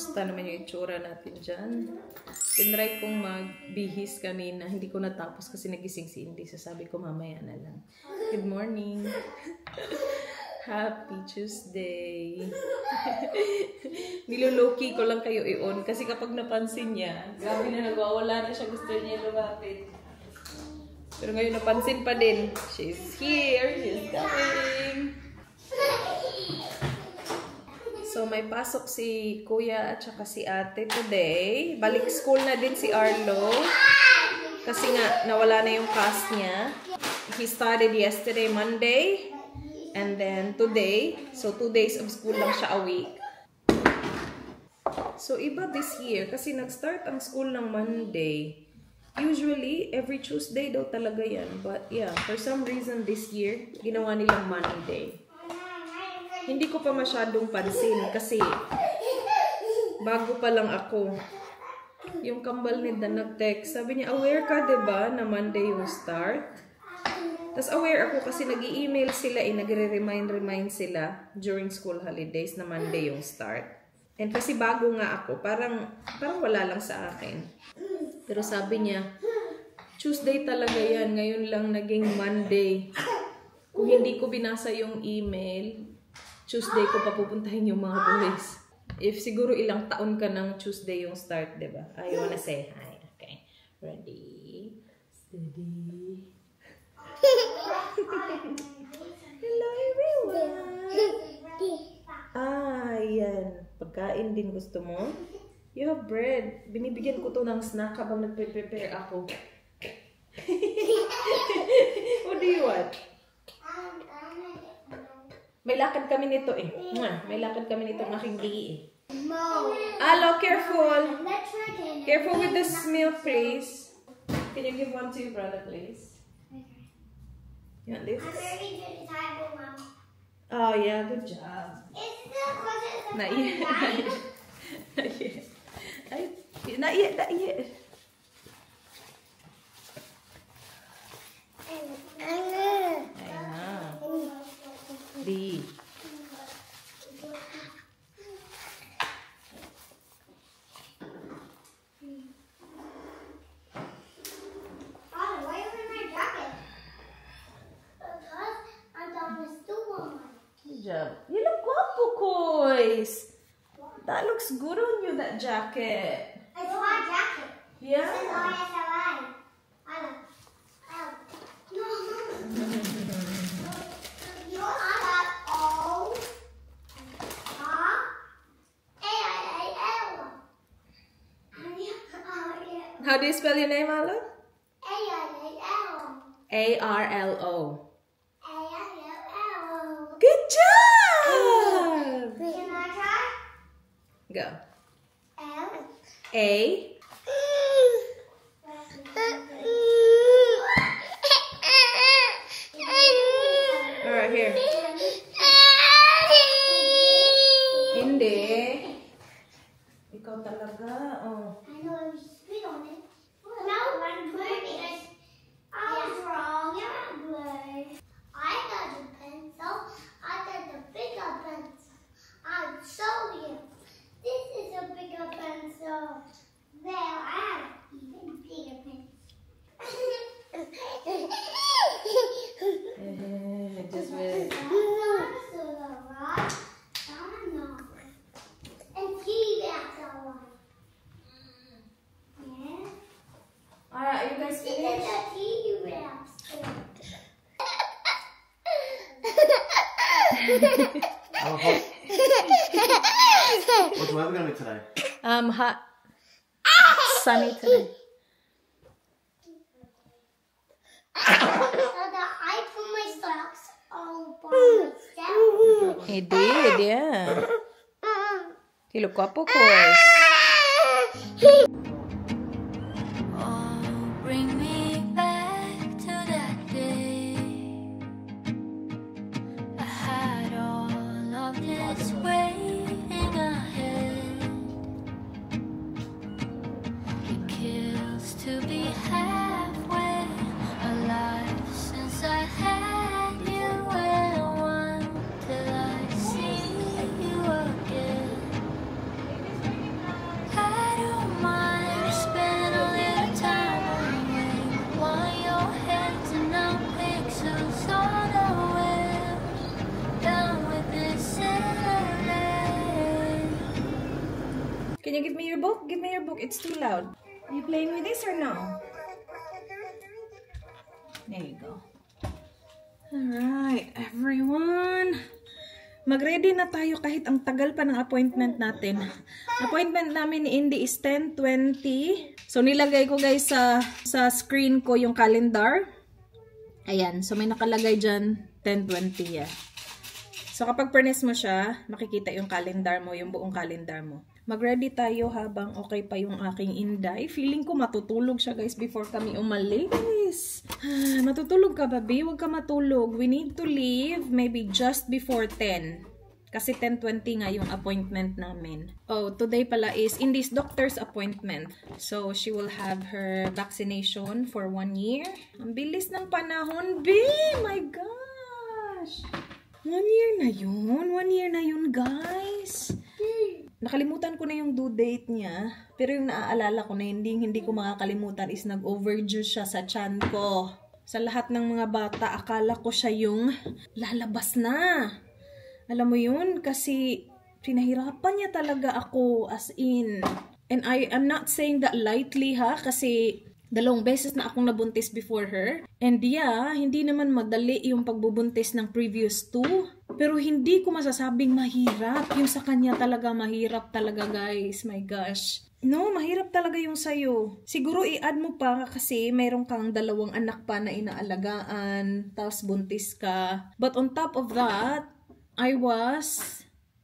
Kumusta naman yung itsura natin dyan? Tinry kong magbihis kanina. Hindi ko natapos kasi nagising si Indy. So sabi ko mamaya na lang. Good morning. Happy Tuesday. Niloloki ko lang kayo i-on. Kasi kapag napansin niya, grabe na nagwawala na siya. Gusto niya lumapit. Pero ngayon napansin pa din. She's here. She's coming. So, may pasok si Kuya at saka si Ate today. Balik school na din si Arlo. Kasi nga, nawala na yung class niya. He started yesterday, Monday. And then today. So, 2 days of school lang siya a week. So, iba this year. Kasi nag-start ang school ng Monday. Usually, every Tuesday daw talaga yan. But yeah, for some reason this year, ginawa nilang Monday. Hindi ko pa masyadong pansin kasi bago pa lang ako. Yung kambal ni Dan nag-text. Sabi niya, aware ka diba na Monday yung start? Tapos aware ako kasi nag-i-email sila nagre-remind sila during school holidays na Monday yung start. And kasi bago nga ako, parang wala lang sa akin. Pero sabi niya, Tuesday talaga yan. Ngayon lang naging Monday. Kung hindi ko binasa yung email, Tuesday ko papupuntahin yung mga boys. If siguro ilang taon ka ng Tuesday yung start, diba? I wanna say hi. Okay. Ready? Steady. Hello everyone! Yan. Pagkain din gusto mo? You have bread. Binibigyan ko to ng snack habang nagpe-prepare ako. What do you want? May lakad kami nito eh. May lakad kami nito ng aking digi eh. Alo, careful. Careful with this milk, please. Can you give one to your brother, please? You want this? I'm very good at typing, Mom. Oh, yeah. Good job. Is the question Not yet. Not yet. Not yet. You look guapo, Kois. That looks good on you, that jacket. It's my jacket. Yeah. It's ISLA. No. Yours got O. A-I-A-L. How do you spell your name, Arlo? A-I-A-L. A-R-L-O. A-I-L-L. Good job! Can I try? Go. L. A. Alright, here. Hindi. Ikaw talaga. Oh. I know I was spit on it. No, I'm good. I was wrong. You're good. I got the pencil. I got the bigger pencil. I'll show you. This is a bigger pencil. Well, I have even bigger pencil. Just wait. And TV outside one. Yeah. Alright, are you guys This is finished? the TV wraps. What's the weather going to be today? Hot. Sunny today. So that I put my socks all by myself. He did, yeah. He look guapo, Kois. Bring me back to that day. I had all of this waiting ahead. It kills to be halfway alive since I had you and one till I see you again. you give me your book? Give me your book. It's too loud. Are you playing with this or no? There you go. Alright, everyone. Mag-ready na tayo kahit ang tagal pa ng appointment natin. Appointment namin ni Indy is 10:20. So, nilagay ko guys sa screen ko yung calendar. Ayan. So, may nakalagay dyan 10:20. Yeah. So, kapag press mo siya, makikita yung calendar mo, yung buong calendar mo. Mag-ready tayo habang okay pa yung aking Inday. Feeling ko matutulog siya guys before kami umalis. Matutulog ka baby? Huwag ka matulog. We need to leave maybe just before 10. Kasi 10:20 nga yung appointment namin. Oh, today pala is Indy's doctor's appointment. So, she will have her vaccination for 1 year. Ang bilis ng panahon, B! My gosh! 1 year na yun. 1 year na yun, guys. Nakalimutan ko na yung due date niya. Pero yung naaalala ko na hindi ko makakalimutan is nag-overdue siya sa tiyan ko. Sa lahat ng mga bata, akala ko siya yung lalabas na. Alam mo yun? Kasi pinahirapan niya talaga ako as in. And I'm not saying that lightly ha. Kasi 2 beses na akong nabuntis before her. And yeah, hindi naman madali yung pagbubuntis ng previous 2. Pero hindi ko masasabing mahirap. Yung sa kanya talaga mahirap talaga guys. My gosh. No, mahirap talaga yung sayo. Siguro i-add mo pa kasi mayroon kang 2 anak pa na inaalagaan. Tapos buntis ka. But on top of that, I was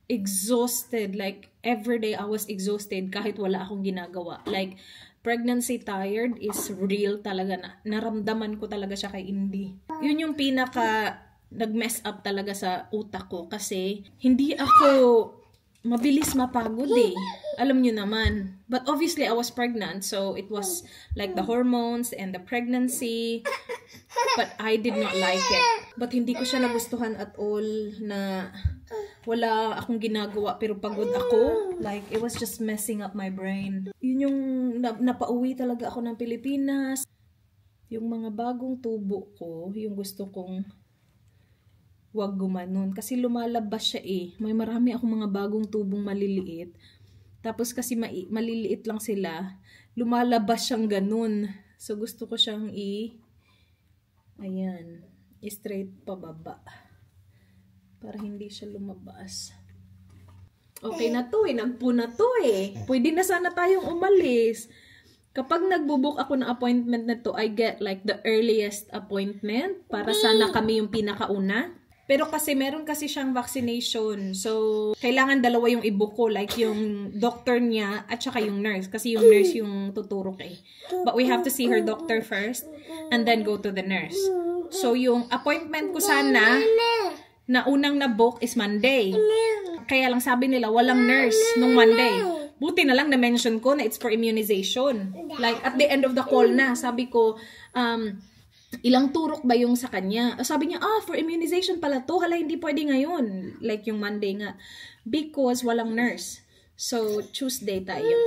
exhausted. Like, every day I was exhausted kahit wala akong ginagawa. Like, pregnancy tired is real talaga na. Naramdaman ko talaga siya kay Indy. Yun yung pinaka nag-mess up talaga sa utak ko kasi hindi ako mabilis mapagod eh. Alam nyo naman. But obviously, I was pregnant. So, it was like the hormones and the pregnancy. But I did not like it. But hindi ko siya nagustuhan at all na wala akong ginagawa pero pagod ako. Like, it was just messing up my brain. Yun yung napauwi talaga ako ng Pilipinas. Yung mga bagong tubo ko, yung gusto kong wag gumanon. Kasi lumalabas siya eh. May marami akong mga bagong tubong maliliit. Tapos kasi maliliit lang sila, lumalabas siyang ganun. So gusto ko siyang straight pababa. Para hindi siya lumabas. Okay na to eh. Nagpo na to eh. Pwede na sana tayong umalis. Kapag nagbubook ako ng appointment na to, I get like the earliest appointment. Para sana kami yung pinakauna. Pero kasi meron kasi siyang vaccination. So, kailangan 2 yung i-book ko. Like yung doctor niya at saka yung nurse. Kasi yung nurse yung tuturok eh. But we have to see her doctor first. And then go to the nurse. So, yung appointment ko sana na unang na-book is Monday. Kaya lang sabi nila walang nurse nung Monday. Buti na lang na-mention ko na it's for immunization. Like at the end of the call na, sabi ko, ilang turok ba yung sa kanya? Sabi niya, for immunization pala to. Hala, hindi pwede ngayon. Like yung Monday nga. Because walang nurse. So, Tuesday tayo.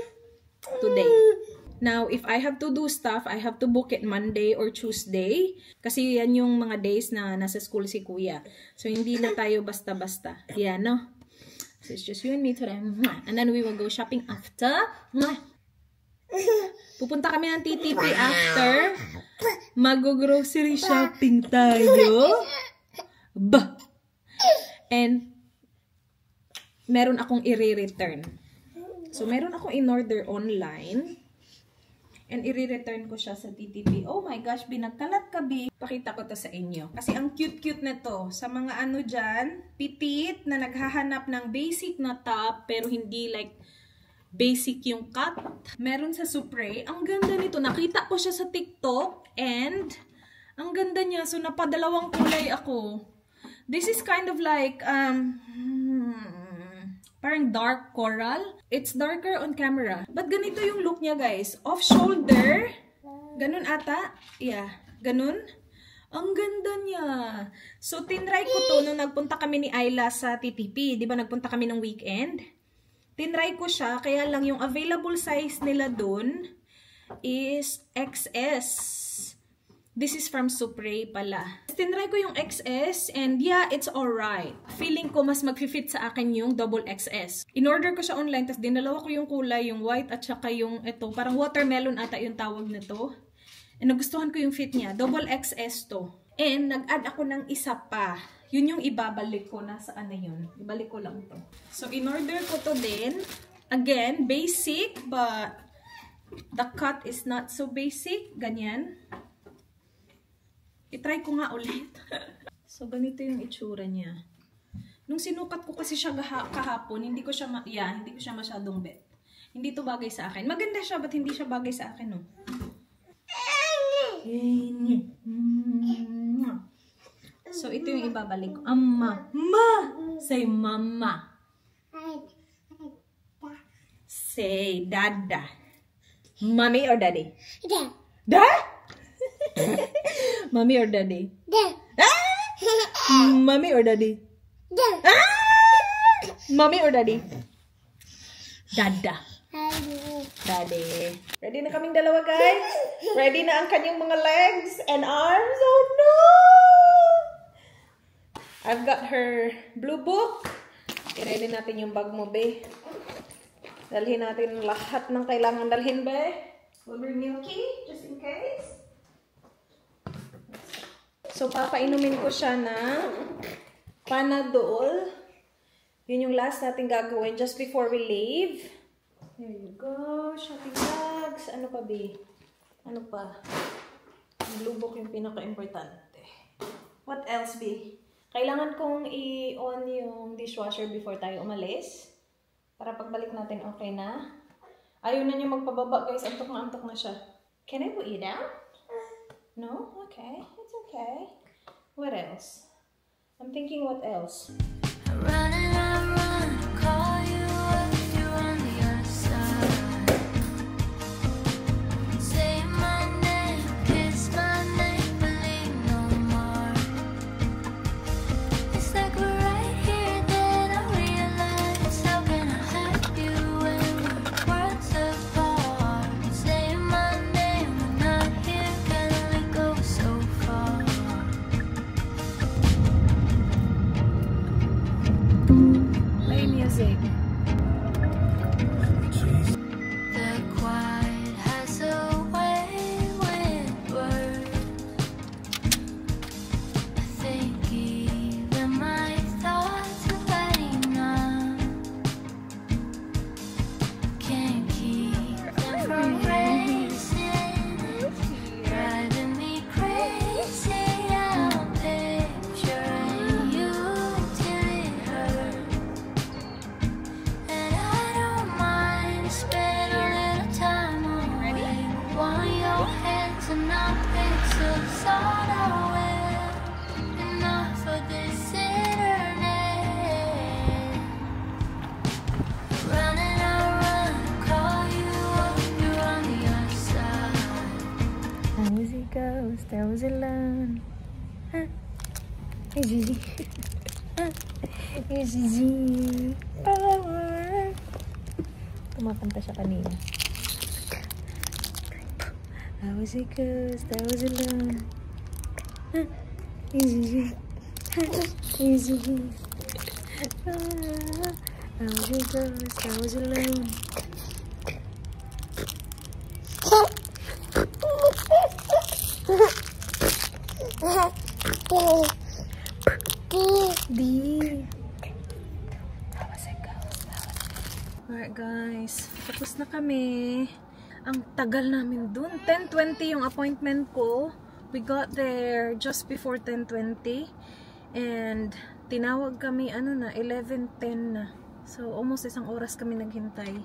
Today. Now, if I have to do stuff, I have to book it Monday or Tuesday. Kasi yan yung mga days na nasa school si Kuya. So, hindi na tayo basta-basta. Yeah, no? So, it's just you and me today. And then we will go shopping after. Pupunta kami ng TTP after. Mag-grocery shopping tayo. Bah! And, meron akong i-return. So, meron akong in-order online. And i-return ko siya sa TTP. Oh my gosh, binagkalat ka, B. Pakita ko to sa inyo. Kasi ang cute-cute na to. Sa mga ano dyan, pitit na naghahanap ng basic na top, pero hindi like basic yung cut. Meron sa Supre. Ang ganda nito. Nakita ko siya sa TikTok. And, ang ganda niya. So, napadalawang kulay ako. This is kind of like, parang dark coral. It's darker on camera. But ganito yung look niya, guys. Off-shoulder. Ganun ata. Yeah. Ganun. Ang ganda niya. So, tinry ko to nung nagpunta kami ni Ayla sa TTP. Di ba nagpunta kami ng weekend? Tinry ko siya. Kaya lang yung available size nila dun is XS. This is from Supre pala. Tinry ko yung XS and yeah, it's alright. Feeling ko mas mag-fit sa akin yung double XS. In-order ko siya online, tapos dinalawa ko yung kulay, yung white at saka yung ito. Parang watermelon ata yung tawag na to. And nagustuhan ko yung fit niya. Double XS to. And nag-add ako ng isa pa. Yun yung ibabalik ko. Nasaan na yun? Ibalik ko lang to. So, in-order ko to din. Again, basic, but the cut is not so basic. Ganyan. I-try ko nga ulit. So, ganito yung itsura niya. Nung sinukat ko kasi siya kahapon, hindi ko siya masyadong bet. Hindi to bagay sa akin. Maganda siya, but hindi siya bagay sa akin, no? So, ito yung ibabalik ko. Ma! Say mama. Say dada. Mommy or daddy? Dad. Dad? Mommy or daddy? Dad. Mommy or daddy? Dad. Mommy or daddy? Dada. Daddy. Daddy. Ready na kaming dalawa, guys? Ready na ang kanyang mga legs and arms? Oh no! I've got her blue book. I-ready natin yung bag mo, be. Dalhin natin lahat ng kailangan dalhin, be. We'll bring Milky, just in case. So, papainumin ko siya ng Panadol. Yun yung last natin gagawin just before we leave. There you go. Shopping bags. Ano pa, B? Ano pa? Yung blue book yung pinaka-importante. What else, B? Kailangan kong i-on yung dishwasher before tayo umalis. Para pagbalik natin, okay na. Ayaw na niya magpababa, guys. Antok na siya. Can I put you down? No? Okay. It's okay. What else? I'm thinking what else? I run, call you up, you're on the other side. Say my name, kiss my name, believe no more. It's like we're right here, then I realize how can I have you when we're worlds apart? Say my name, I'm not here, can only go so far. Play music. The quiet has a way with words. I think even my thoughts are letting up. Can't keep them from racing, driving me crazy. I'm picturing you till it hurts. And I don't mind to spend a little time away. Want your hands and not pixels on our way. Enough for this internet. Running, I run, call you up, you're on the other side. As it goes, there was a land. Hey, Gigi. Hey, Gigi. Power. Kumakanta siya kanina. As it goes, there was a land. Hey, Gigi. Hey, Gigi. As it goes, there was a land. Alright guys, tapos na kami. Ang tagal namin dun. 10:20 yung appointment ko. We got there just before 10:20. And tinawag kami, 11:10 na. So, almost isang oras kami naghintay.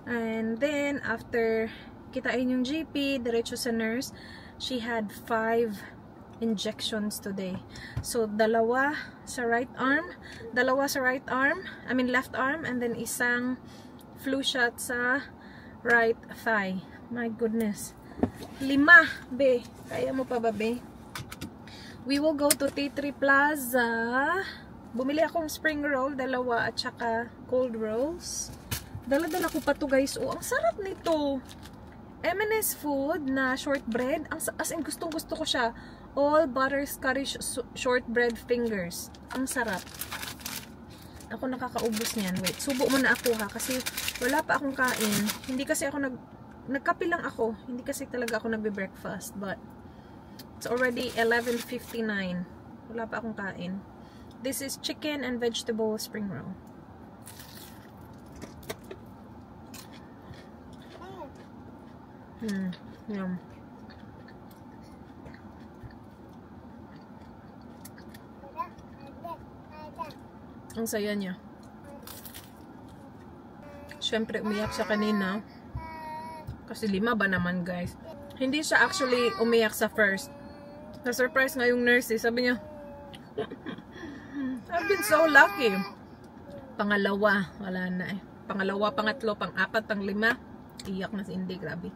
And then, after kitain yung GP, diretso sa nurse, she had 5 injections today. So, dalawa sa right arm, left arm, and then isang flu shot sa right thigh. My goodness. 5, be. Kaya mo pa ba, be? We will go to T3 Plaza. Bumili akong spring roll, 2, at saka cold rolls. Dala-dala ko pa to, guys. Oh, ang sarap nito. M&S Food na shortbread. As in, gustong-gusto ko siya. All butterscotch shortbread fingers. Ang sarap. Ako nakakaubos niyan. Wait, subo muna ako ha. Kasi wala pa akong kain. Hindi kasi ako nagkape lang ako. Hindi kasi talaga ako nagbe-breakfast. But, it's already 11:59. Wala pa akong kain. This is chicken and vegetable spring roll. Yum. Ang saya niya. Siyempre, umiyak siya kanina. Kasi 5 ba naman, guys? Hindi siya actually umiyak sa first. Na-surprise nga yung nurse, eh. Sabi niya, I've been so lucky. Pangalawa, wala na eh. Pangalawa, pangatlo, pang-4, pang-5. Iyak na si Indy, grabe.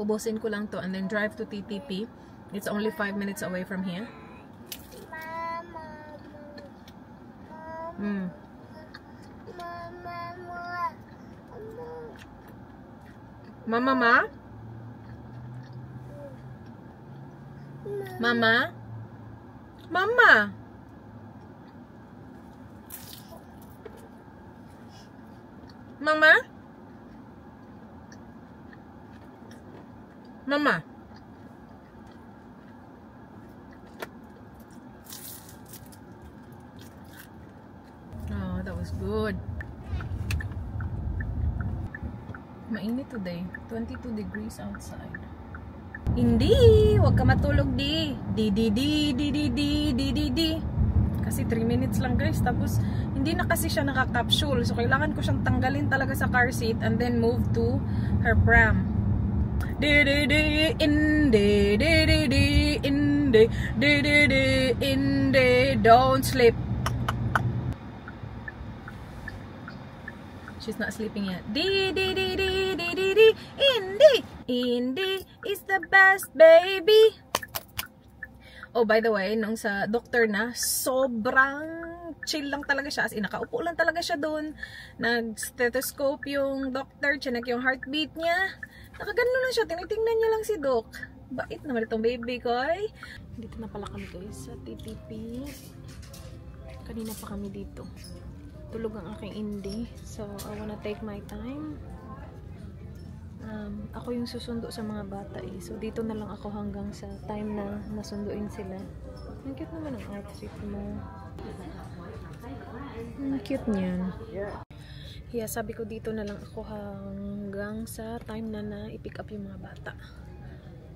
Ubusin ko lang to and then drive to TTP. It's only 5 minutes away from here. Mama, ma? Mama? Mama? Mama? Mama? Oh, that was good. Mainit today. 22 degrees outside. Hindi! Huwag ka matulog, di. Di. Kasi 3 minutes lang, guys. Tapos, hindi na kasi siya naka-capsule. So, kailangan ko siyang tanggalin talaga sa car seat and then move to her pram. Don't sleep. She's not sleeping yet. Indy is the best baby. Oh, by the way, nung sa doctor na, sobrang chill lang talaga siya. As in, nakaupo lang talaga siya doon. Nag-stethoscope yung doctor, chinek yung heartbeat niya. Nakagano lang siya, tinitingnan niya lang si doc. Bait naman itong baby ko, ay. Dito na pala kami, guys, sa TTP. Kanina pa kami dito. Tulog ang aking Indy. So, I wanna take my time. Ako yung susundo sa mga bata eh. So, dito na lang ako hanggang sa time na nasunduin sila. Ang cute naman ang outfit mo. Ang cute niyan. Yeah, sabi ko dito na lang ako hanggang sa time na i-pick up yung mga bata.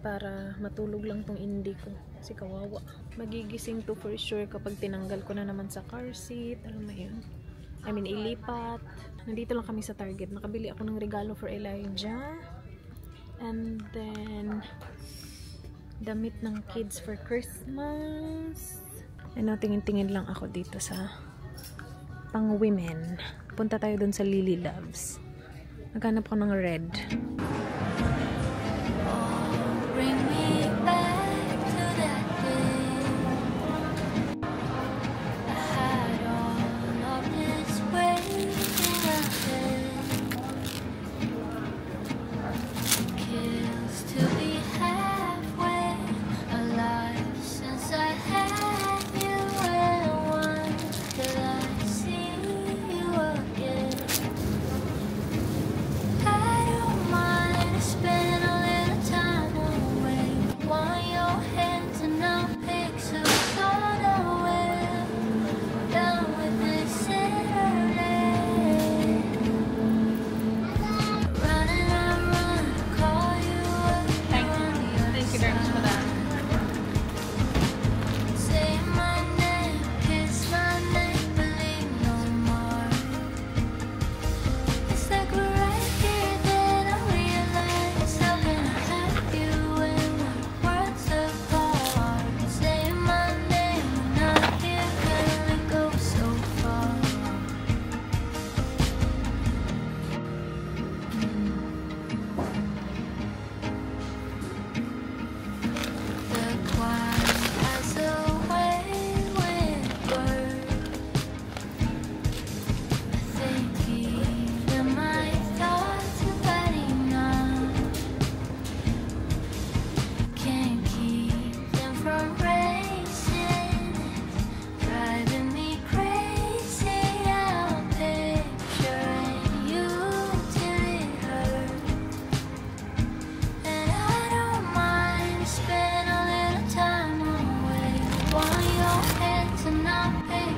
Para matulog lang tong Indy ko. Kasi kawawa. Magigising to for sure kapag tinanggal ko na naman sa car seat. Alam mo yun. I mean, ilipat. Nandito lang kami sa Target. Nakabili ako ng regalo for Elijah. And then, damit ng kids for Christmas. And now, tingin-tingin lang ako dito sa pang-women. Punta tayo dun sa Lily Loves. Naghanap ko ng red. Bring me back to that day. I had all of this waiting ahead. Kills to be halfway alive since I had you, and one till I see you again. I don't mind spending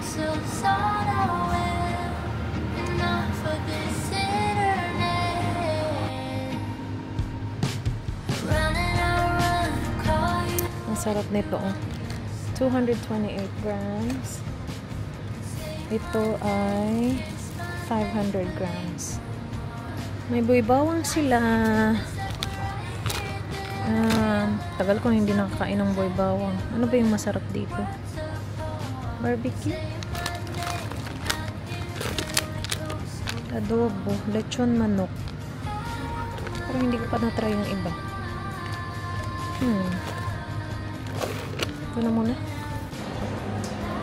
so thought I will. Enough for this internet. Running, I run, call you. Ang sarap nito. 228 grams. Ito ay 500 grams. May buy bawang sila. Tagal ko hindi nakakain ng buy bawang. Ano ba yung masarap dito? Barbecue? Adobo. Lechon manok. Pero hindi ko pa na-try yung iba. Ito na muna.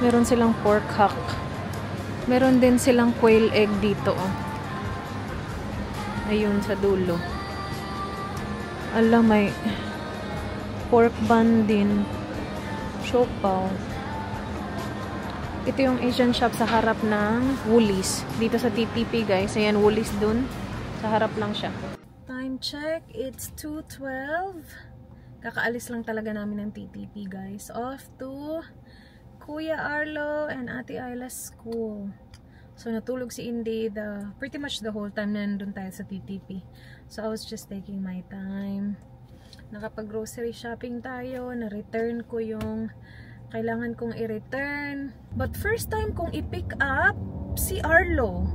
Meron silang pork hock. Meron din silang quail egg dito. Oh. Ayun sa dulo. Alam, may pork bun din. Siopaw. Ito yung Asian shop sa harap ng Woolies. Dito sa TTP, guys. Ayan, Woolies dun. Sa harap lang siya. Time check. It's 2:12. Kakaalis lang talaga namin ng TTP, guys. Off to Kuya Arlo and Ate Ayla's school. So, natulog si Indy pretty much the whole time na nandun tayo sa TTP. So, I was just taking my time. Nakapag-grocery shopping tayo. Na-return ko yung kailangan kong i-return. But first time kong i-pick up si Arlo.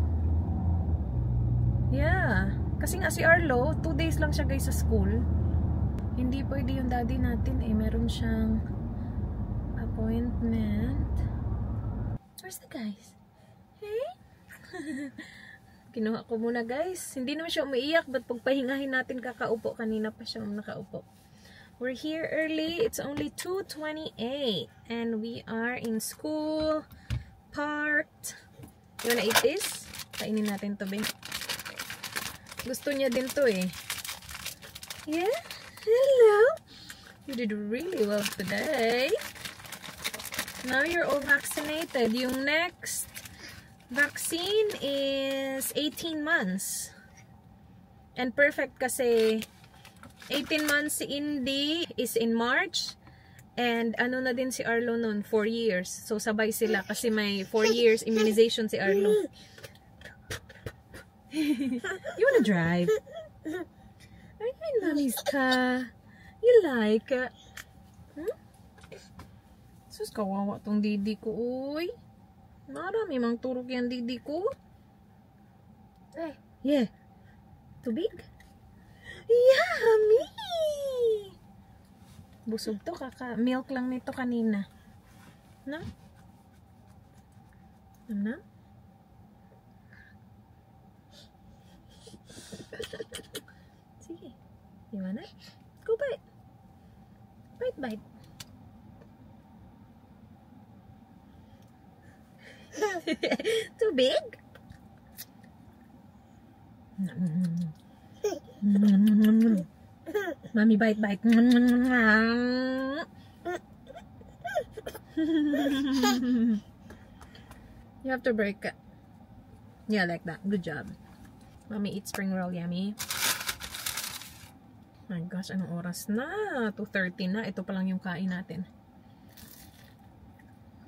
Yeah. Kasi nga si Arlo, 2 days lang siya guys sa school. Hindi pwede yung daddy natin eh. Meron siyang appointment. Where's the guys? Hey? Kinuha ko muna guys. Hindi naman siya umiiyak. But pagpahingahin natin kakaupo. Kanina pa siya nakaupo. We're here early. It's only 2:28. And we are in school. Parked. You wanna eat this? Kainin natin to, Ben. Gusto niya din to eh. Yeah? Hello? You did really well today. Now you're all vaccinated. Yung next vaccine is 18 months. And perfect kasi 18 months si Indy is in March. And ano na din si Arlo nun? 4 years. So sabay sila kasi may 4 years immunization si Arlo. You wanna drive? Ay, namis ka. You like it? Sus, kawawa tong didi ko, uy. Marami mang turok yan didi ko. Yeah. Too big? Yummy! Busog to, milk lang nito kanina. Na? Ano? Sige. You wanna? Go bite. Bite. Too big? Mommy, bite. You have to break it. Yeah, like that. Good job. Mommy, eat spring roll, yummy. My gosh, anong oras na? 2:30 na. Ito pa lang yung kain natin.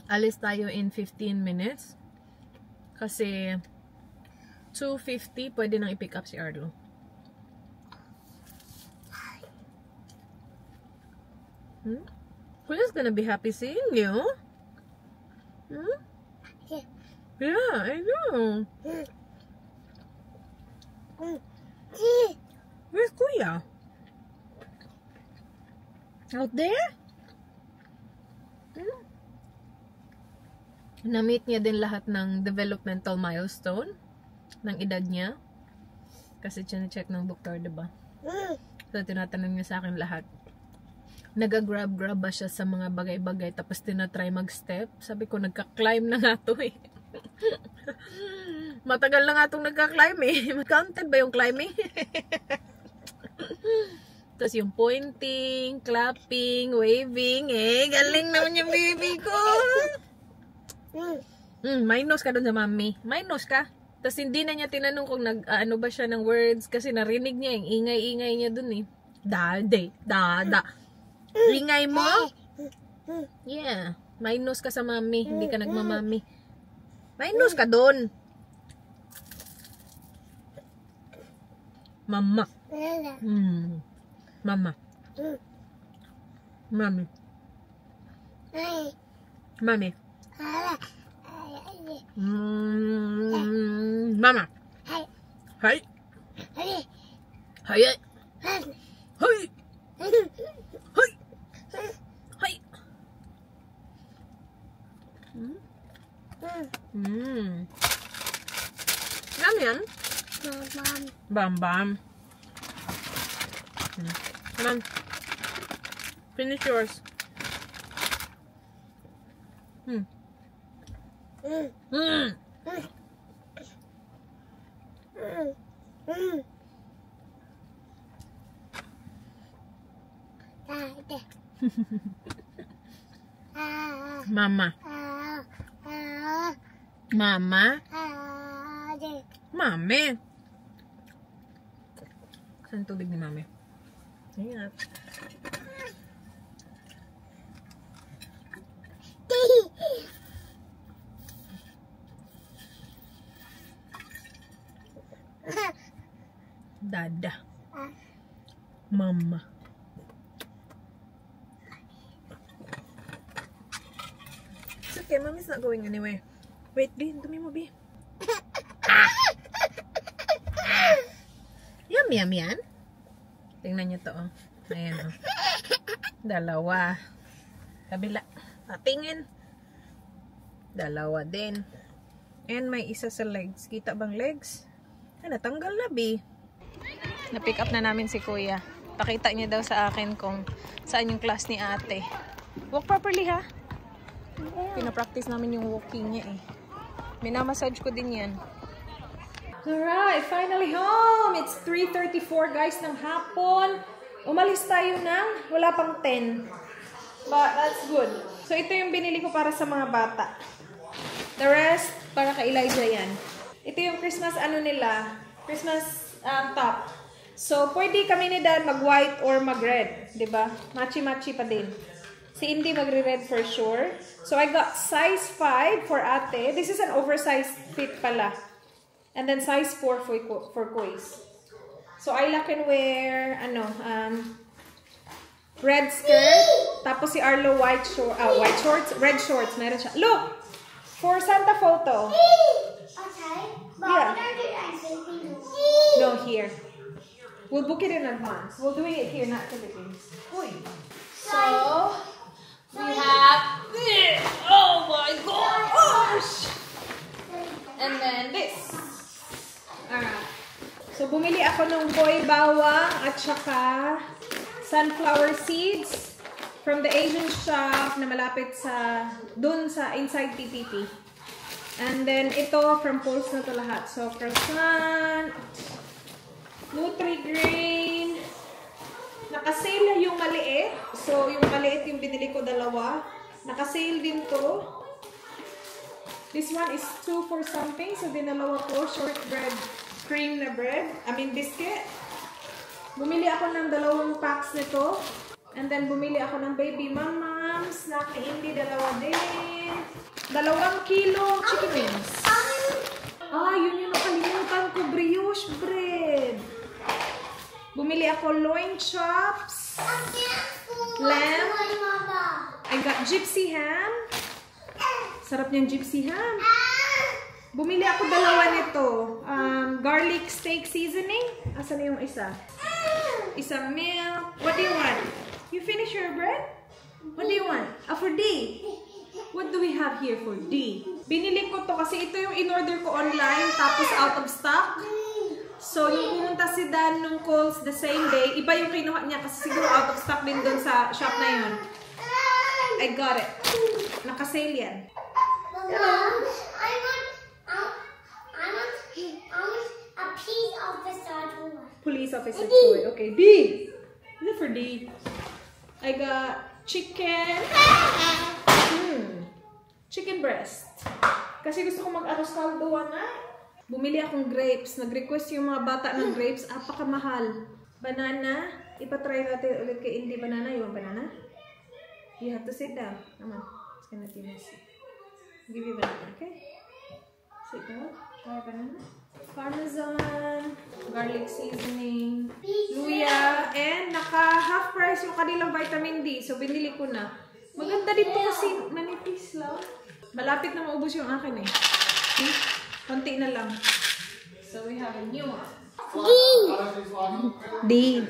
Alis tayo in 15 minutes. Kasi 2:50 pwede nang i-pick up si Arlo. Who's gonna be happy seeing you? Yeah, I know. Where's Kuya? Out there? Na-meet niya din lahat ng developmental milestone ng edad niya. Kasi check ng doktor, diba? So, tinatanong niya sa akin lahat. Nag-grab ba siya sa mga bagay-bagay tapos tinatry mag-step? Sabi ko, nagka-climb na nga to eh. Matagal na nga itong nagka-climb eh. Counted ba yung climbing? Tapos yung pointing, clapping, waving eh. Galing naman yung baby ko. Minus ka dun sa mami. Minus ka. Tapos hindi na niya tinanong kung ano ba siya ng words kasi narinig niya yung ingay-ingay niya dun eh. Dada. Ingay mo? Yeah. Minus ka sa mami. Hindi ka nagmamami. Mainos ka doon. Mama. Mama. Mami. Mami. Mama. Hai. Hai. Hai. Hai. Hai. Hai. Ano yan? Bam bam. Come on. Finish yours. Mama. Mama. Mami. Saan tubig ni Mami? Ingat. Dada. Mama. It's okay, Mommy's not going anywhere. Wait, B. Dumi mo, B. Yum yan. Tingnan nyo to, oh. Ayan, oh. Dalawa. Kabila. Patingin. Dalawa din. And may isa sa legs. Kita bang legs? Ay, natanggal na, B. Na-pick up na namin si Kuya. Pakita niya daw sa akin kung saan yung class ni ate. Walk properly, ha? Pinapractice namin yung walking niya, eh. Minamassage ko din yan. Alright, finally home! It's 3:34 guys ng hapon. Umalis tayo ng wala pang 10. But that's good. So ito yung binili ko para sa mga bata. The rest, para kay Elijah yan. Ito yung Christmas ano nila. Christmas top. So pwede kami ni Dan mag-white or mag-red. Diba? Matchy-matchy pa din. Si Indy magre-red for sure. So I got size 5 for ate. This is an oversized fit pala. And then size 4 for Kois. So Ayla can wear red skirt. Tapos si Arlo white shorts, red shorts. Meron siya. Look! For Santa photo. Okay. But Yeah. we don't do that in Philippines. No, here. We'll book it in advance. We'll do it here, not Philippines. So we have this. Oh my gosh! And then this. Alright. So, bumili ako ng boy bawang at saka sunflower seeds from the Asian shop na malapit sa dun sa inside TPP. And then, ito from Pulse na to lahat. So, croissant, Nutri-Grain, nakasale yung maliit. So, yung maliit yung binili ko dalawa. Nakasale din to. This one is 2 for something. So, dinalawa ko. Shortbread cream na bread. Biscuit. Bumili ako ng 2 packs nito. And then, bumili ako ng baby mamams. Na kay Indy, dalawa din. 2 kilo chicken wings. Yun yung nakalimutan ko. Brioche bread. Bumili ako loin chops. Lamb. I got gypsy ham. Sarap niyang gypsy ham. Bumili ako 2 nito. Garlic steak seasoning. Asan na yung isa? Isang milk. What do you want? You finish your bread? What do you want? For D. What do we have here for D? Binili ko to kasi ito yung in-order ko online tapos out of stock. So, nung pumunta si Dan nung calls the same day, iba yung kinuha niya kasi siguro out of stock din dun sa shop na yun. I got it. Nakasale yan. Mama, I want a peace officer toy. Police officer toy. Okay, D. Is it for D? I got chicken. Chicken breast. Kasi gusto ko mag-aros kaldo na. Bumili akong grapes. Nag-request yung mga bata ng grapes. Apakamahal. Banana. Ipatry natin ulit kay Indy. Banana. You want banana? You have to sit down. Come on. It's gonna be messy. I'll give you banana, okay? Parmesan, garlic seasoning, luya, and naka-half price yung kanilang vitamin D. So, binili ko na. Maganda dito kasi manipis lang. Malapit na maubos yung akin eh. See? Konti na lang. So, we have a new one. D.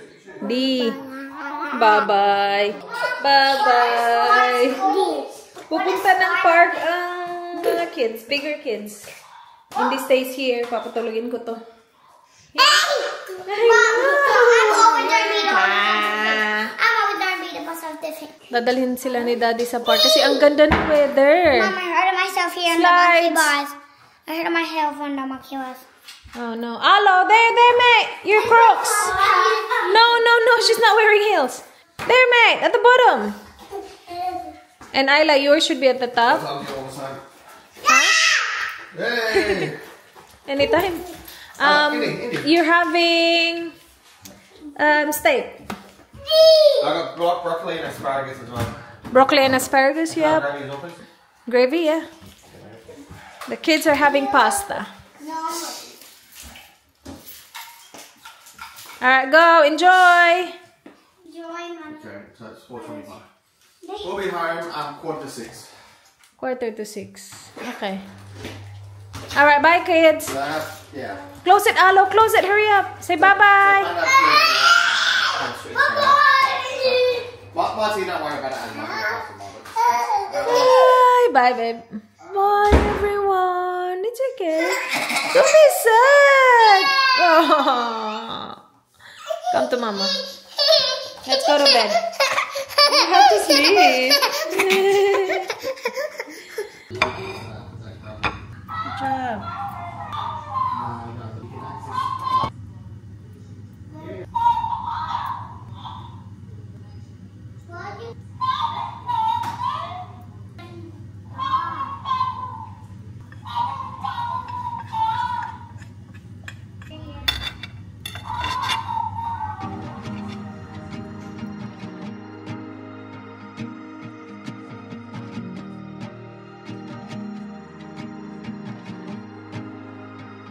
Bye-bye. Bye-bye. Pupunta ng park ang mga kids, bigger kids. Hindi stays here. Papatulogin ko to. I'm over there being a certificate. Dadalhin sila ni Daddy sa park kasi ang ganda ng weather. Mom, I hurt myself here in the monkey bars. I hurt myself on the monkey bars. Oh no. Alo, there, mate. You're Crocs. No. She's not wearing heels. There, mate. At the bottom. And Isla, yours should be at the top. Hey! Anytime. You're having steak. I got broccoli and asparagus as well. Broccoli and asparagus, yeah. Gravy is open. Gravy, yeah. The kids are having pasta. Alright, go. Enjoy. Okay, so it's 4:25. We'll be home 6:15. 5:45. Okay. Alright, bye, kids. Yeah. Close it, Alo. Close it. Hurry up. Say bye-bye. Marty, don't worry about it anymore. Bye. Bye, babe. Bye, everyone. It's okay. Don't be sad. Oh. Come to mama. Let's go to bed. You have to sleep.